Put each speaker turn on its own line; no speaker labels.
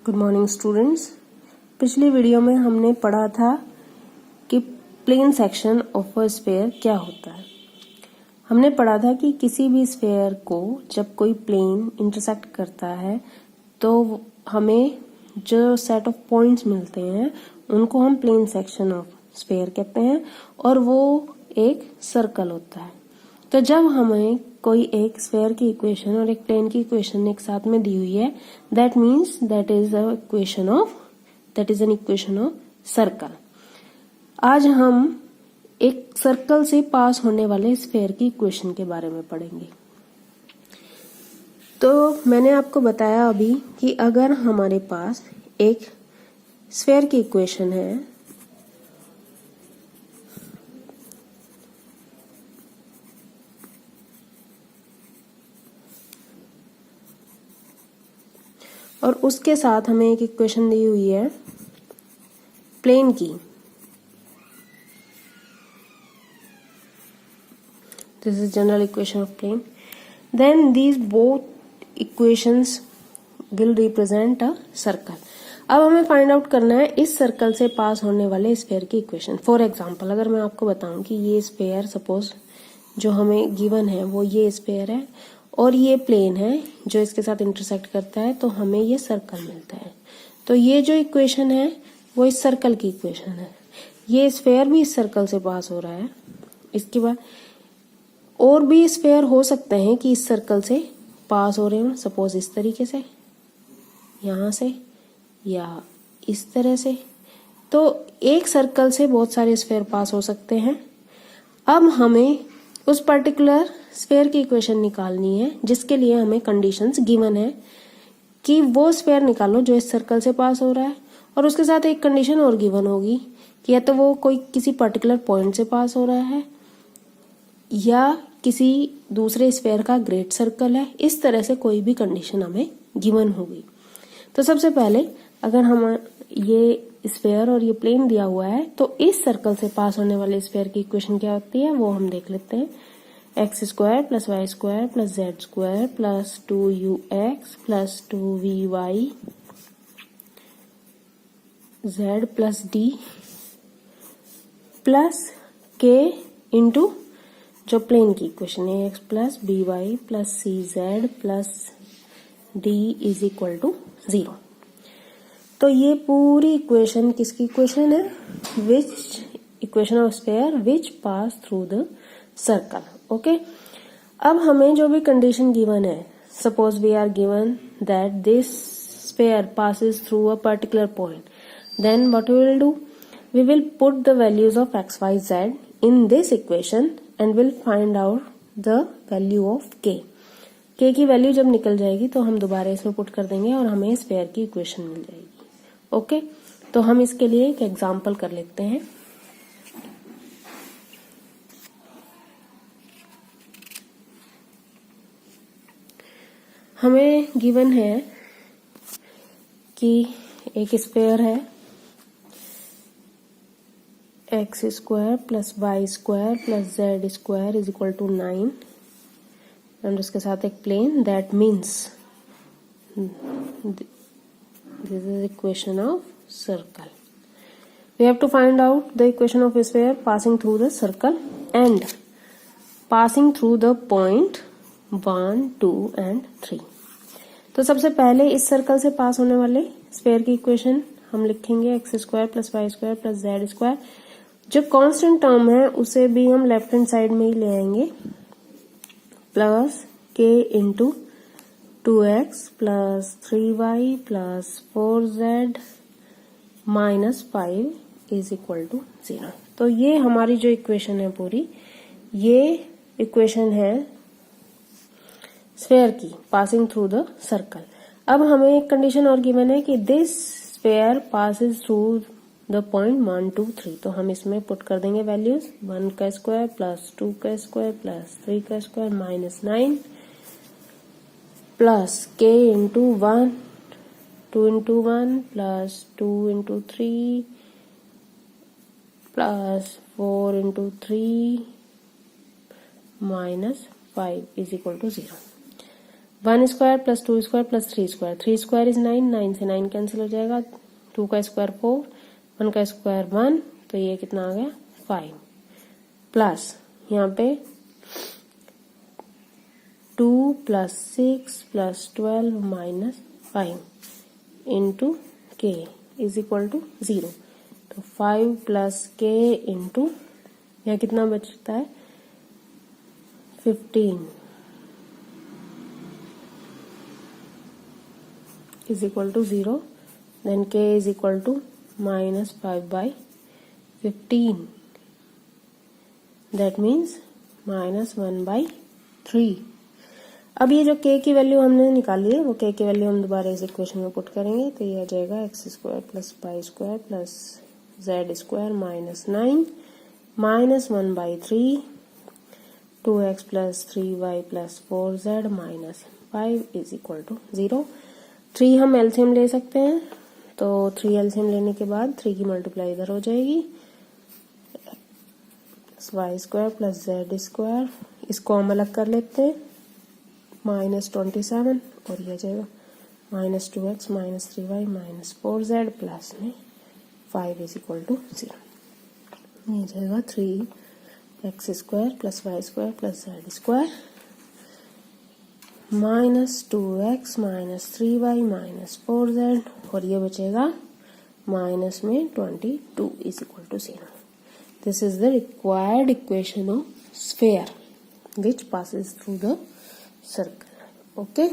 Good morning students. पिछली video में हमने पढ़ा था कि plane section of a sphere क्या होता है। हमने पढ़ा था कि किसी भी स्फीयर को जब कोई प्लेन इंटरसेक्ट करता है तो हमें जो सेट ऑफ पॉइंट्स मिलते हैं उनको हम प्लेन सेक्शन ऑफ स्फीयर कहते हैं और वो एक सर्कल होता है। तो जब हमें कोई एक स्फीयर की इक्वेशन और एक प्लेन की इक्वेशन एक साथ में दी हुई है, that means that is an equation of circle. आज हम एक सर्कल से पास होने वाले स्फीयर की इक्वेशन के बारे में पढ़ेंगे। तो मैंने आपको बताया अभी कि अगर हमारे पास एक स्फीयर की इक्वेशन है और उसके साथ हमें एक इक्वेशन दी हुई है प्लेन की, this is general equation of plane, then these both equations will represent a circle. अब हमें फाइंड आउट करना है इस सर्कल से पास होने वाले स्फीयर की इक्वेशन। फॉर एग्जांपल, अगर मैं आपको बताऊं कि ये स्फीयर सपोज जो हमें गिवन है वो ये स्फीयर है और ये प्लेन है जो इसके साथ इंटरसेक्ट करता है, तो हमें ये सर्कल मिलता है। तो ये जो इक्वेशन है वो इस सर्कल की इक्वेशन है। ये स्फीयर भी इस सर्कल से पास हो रहा है। इसके बाद और भी स्फीयर हो सकते हैं कि इस सर्कल से पास हो रहे हो, सपोज इस तरीके से, यहां से या इस तरह से। तो एक सर्कल से बहुत सारे स्फीयर पास हो सकते हैं। अब हमें उस पर्टिकुलर स्फीयर की इक्वेशन निकालनी है जिसके लिए हमें कंडीशंस गिवन है कि वो स्फीयर निकालो जो इस सर्कल से पास हो रहा है, और उसके साथ एक कंडीशन और गिवन होगी कि या तो वो कोई किसी पर्टिकुलर पॉइंट से पास हो रहा है या किसी दूसरे स्फीयर का ग्रेट सर्कल है। इस तरह से कोई भी कंडीशन हमें गिवन होगी। तो सबसे पहले अगर हम ये स्फीयर और ये प्लेन दिया हुआ है तो इस सर्कल से पास होने वाले स्फीयर की इक्वेशन क्या होती है वो हम देख लेते हैं। X square plus y square plus z square plus 2ux plus 2vy z plus D plus K into जो प्लेन की इक्वेशन है x plus B y plus C z plus D is equal to 0। तो ये पूरी equation किसकी equation है? Which equation of sphere which pass through the circle. Okay, अब हमें जो भी कंडीशन गिवन है, suppose we are given that this sphere passes through a particular point, then what we will do? We will put the values of x, y, z in this equation and will find out the value of k. k की value जब निकल जाएगी तो हम दोबारा इसमें put कर देंगे और हमें स्फीयर की इक्वेशन मिल जाएगी। ओके, तो हम इसके लिए एक एग्जांपल कर लेते हैं। हमें गिवन है कि एक स्फीयर है x square plus y square plus z square is equal to 9 and उसके साथ एक plane, that means this is equation of circle. We have to find out the equation of a sphere passing through the circle and passing through the point 1, 2 and 3. तो सबसे पहले इस circle से पास होने वाले स्फीयर की इक्वेशन हम लिखेंगे x square plus y square plus z square. जो कांस्टेंट टर्म है उसे भी हम लेफ्ट हैंड साइड में ही ले आएंगे, plus K into 2x plus 3y plus 4z minus 5 is equal to 0। तो ये हमारी जो इक्वेशन है पूरी, ये इक्वेशन है स्फीयर की पासिंग थ्रू द सर्कल। अब हमें एक कंडीशन और गिवन है कि this sphere passes through the point 1, 2, 3। तो हम इसमें पुट कर देंगे वैल्यूज 1 का स्क्वायर प्लस 2 का स्क्वायर प्लस 3 का square minus 9 plus k into 1, 2 into 1 plus 2 into 3 plus 4 into 3 minus 5 is equal to 0। 1 square plus 2 square plus 3 square, 3 square is 9, 9 से 9 cancel हो जाएगा, 2 का स्क्वायर 4, 1 का स्क्वायर 1, तो ये कितना आ गया 5 प्लस यहाँ पे 2 प्लस 6 प्लस 12 माइनस 5 इंटू के इज इक्वल टू 0, तो 5 प्लस के इंटू यहाँ कितना बचता है 15 is equal to 0, then k is equal to minus 5 by 15, that means minus 1 by 3। अब ये जो k की वैल्यू हमने निकाली है वो k की वैल्यू हम दोबारा इस इक्वेशन में पुट करेंगे, तो ये आ जाएगा x square plus y square plus z square minus 9 minus 1 by 3, 2x plus 3y plus 4z minus 5 is equal to 0। 3 हम एलसीएम ले सकते हैं, तो 3 एलसीएम लेने के बाद 3 की मल्टीप्लाई इधर हो जाएगी, y square plus z square, इसको हम अलग कर लेते हैं, माइनस 27 और ये जाएगा minus 2x minus 3y minus 4z plus में 5 इज इक्वल टू 0, ये जाएगा 3x square plus y square plus z square minus 2x minus 3y minus 4z और ये बचेगा माइनस में 22 is equal to 0। This is the required equation of sphere which passes through the circle। Okay।